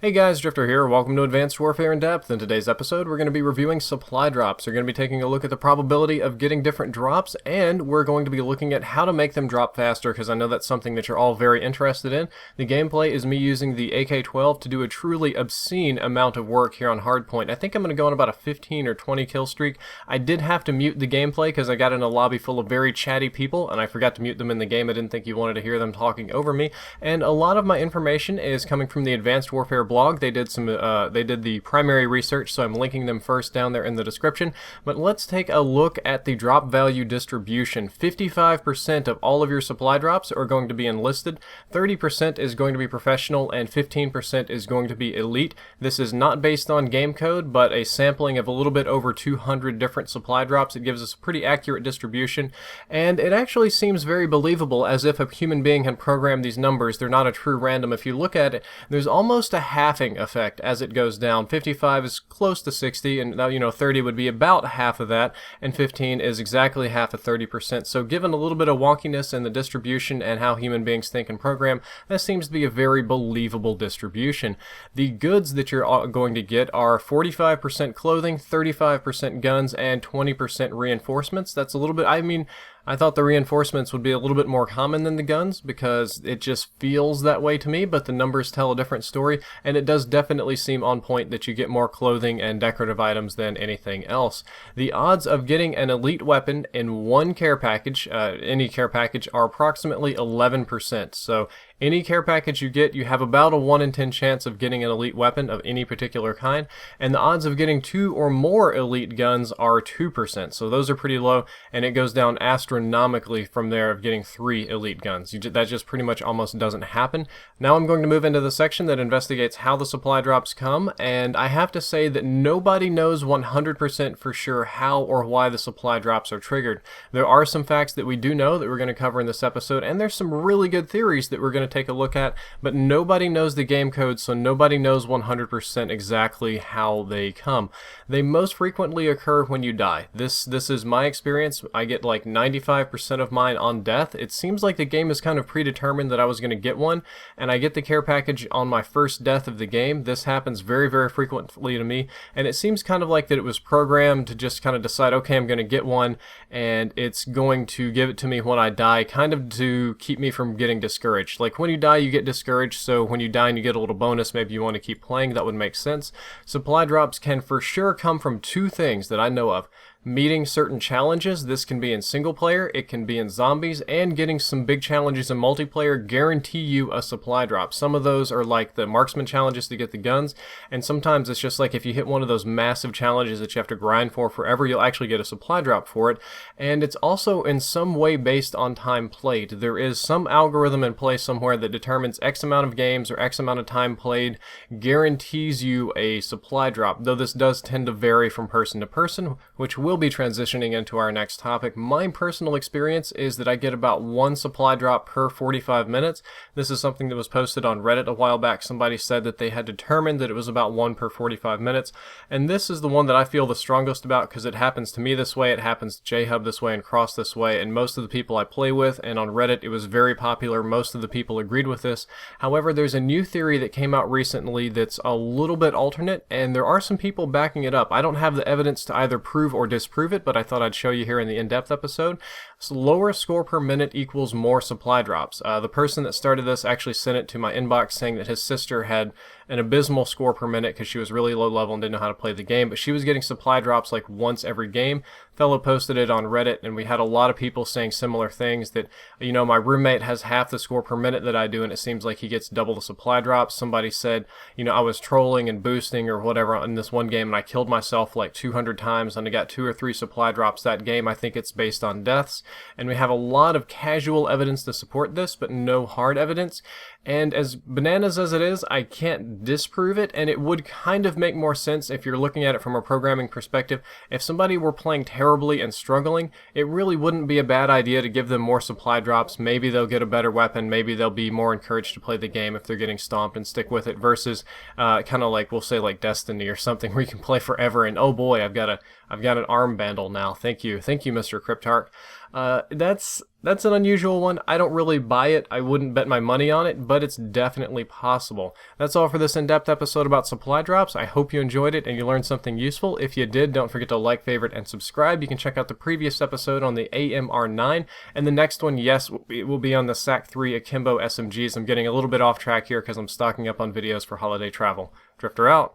Hey guys, Drifter here. Welcome to Advanced Warfare in Depth. In today's episode, we're going to be reviewing supply drops. We're going to be taking a look at the probability of getting different drops, and we're going to be looking at how to make them drop faster, because I know that's something that you're all very interested in. The gameplay is me using the AK-12 to do a truly obscene amount of work here on Hardpoint. I think I'm going to go on about a 15 or 20 kill streak. I did have to mute the gameplay because I got in a lobby full of very chatty people, and I forgot to mute them in the game. I didn't think you wanted to hear them talking over me, and a lot of my information is coming from the Advanced Warfare blog. They did the primary research, so I'm linking them first down there in the description. But let's take a look at the drop value distribution. 55% of all of your supply drops are going to be enlisted, 30% is going to be professional, and 15% is going to be elite. This is not based on game code, but a sampling of a little bit over 200 different supply drops. It gives us a pretty accurate distribution, and it actually seems very believable, as if a human being had programmed these numbers. They're not a true random. If you look at it, there's almost a halving effect as it goes down. 55 is close to 60, and now 30 would be about half of that, and 15 is exactly half of 30%. So given a little bit of wonkiness in the distribution and how human beings think and program, that seems to be a very believable distribution. The goods that you're going to get are 45% clothing, 35% guns, and 20% reinforcements. That's a little bit, I thought the reinforcements would be a little bit more common than the guns because it just feels that way to me, but the numbers tell a different story, and it does definitely seem on point that you get more clothing and decorative items than anything else. The odds of getting an elite weapon in one care package, any care package, are approximately 11%. So any care package you get, you have about a 1 in 10 chance of getting an elite weapon of any particular kind, and the odds of getting 2 or more elite guns are 2%, so those are pretty low, and it goes down astronomically from there of getting 3 elite guns. That just pretty much almost doesn't happen. Now I'm going to move into the section that investigates how the supply drops come, and I have to say that nobody knows 100% for sure how or why the supply drops are triggered. There are some facts that we do know that we're going to cover in this episode, and there's some really good theories that we're going to take a look at, but nobody knows the game code, so nobody knows 100% exactly how they come. They most frequently occur when you die. This is my experience. I get like 95% of mine on death. It seems like the game is kind of predetermined that I was going to get one, and I get the care package on my first death of the game. This happens very, very frequently to me, and it seems kind of like that it was programmed to just kind of decide, okay, I'm going to get one, and it's going to give it to me when I die, kind of to keep me from getting discouraged. Like when you die, you get discouraged, so when you die and you get a little bonus, maybe you want to keep playing. That would make sense. Supply drops can for sure come from two things that I know of: meeting certain challenges. This can be in single player, it can be in zombies, and getting some big challenges in multiplayer guarantee you a supply drop. Some of those are like the marksman challenges to get the guns, and sometimes it's just like if you hit one of those massive challenges that you have to grind for forever, you'll actually get a supply drop for it. And it's also in some way based on time played. There is some algorithm in place somewhere that determines X amount of games or X amount of time played guarantees you a supply drop, though this does tend to vary from person to person, which will be transitioning into our next topic. My personal experience is that I get about 1 supply drop per 45 minutes. This is something that was posted on Reddit a while back. Somebody said that they had determined that it was about 1 per 45 minutes, and this is the one that I feel the strongest about because it happens to me this way, it happens to J-Hub this way, and Cross this way, and most of the people I play with, and on Reddit it was very popular. Most of the people agreed with this. However, there's a new theory that came out recently that's a little bit alternate, and there are some people backing it up. I don't have the evidence to either prove or disprove it, but I thought I'd show you here in the in-depth episode. So lower score per minute equals more supply drops. The person that started this actually sent it to my inbox saying that his sister had an abysmal score per minute because she was really low level and didn't know how to play the game, but she was getting supply drops like once every game. Fellow posted it on Reddit, and we had a lot of people saying similar things, that my roommate has half the score per minute that I do, and it seems like he gets double the supply drops. Somebody said, I was trolling and boosting or whatever in this one game, and I killed myself like 200 times, and I got 2 or 3 supply drops that game. I think it's based on deaths, and we have a lot of casual evidence to support this, but no hard evidence. And as bananas as it is, I can't disprove it, and it would kind of make more sense if you're looking at it from a programming perspective. If somebody were playing terribly and struggling, it really wouldn't be a bad idea to give them more supply drops. Maybe they'll get a better weapon, maybe they'll be more encouraged to play the game if they're getting stomped and stick with it, versus kind of like, we'll say like Destiny or something where you can play forever and oh boy, I've got an arm bandle now. Thank you Mr. Cryptarch. That's an unusual one. I don't really buy it. I wouldn't bet my money on it, but it's definitely possible. That's all for this in-depth episode about supply drops. I hope you enjoyed it and you learned something useful. If you did, don't forget to like, favorite, and subscribe. You can check out the previous episode on the AMR9, and the next one, yes, it will be on the SAC-3 Akimbo SMGs. I'm getting a little bit off track here because I'm stocking up on videos for holiday travel. Drifter out.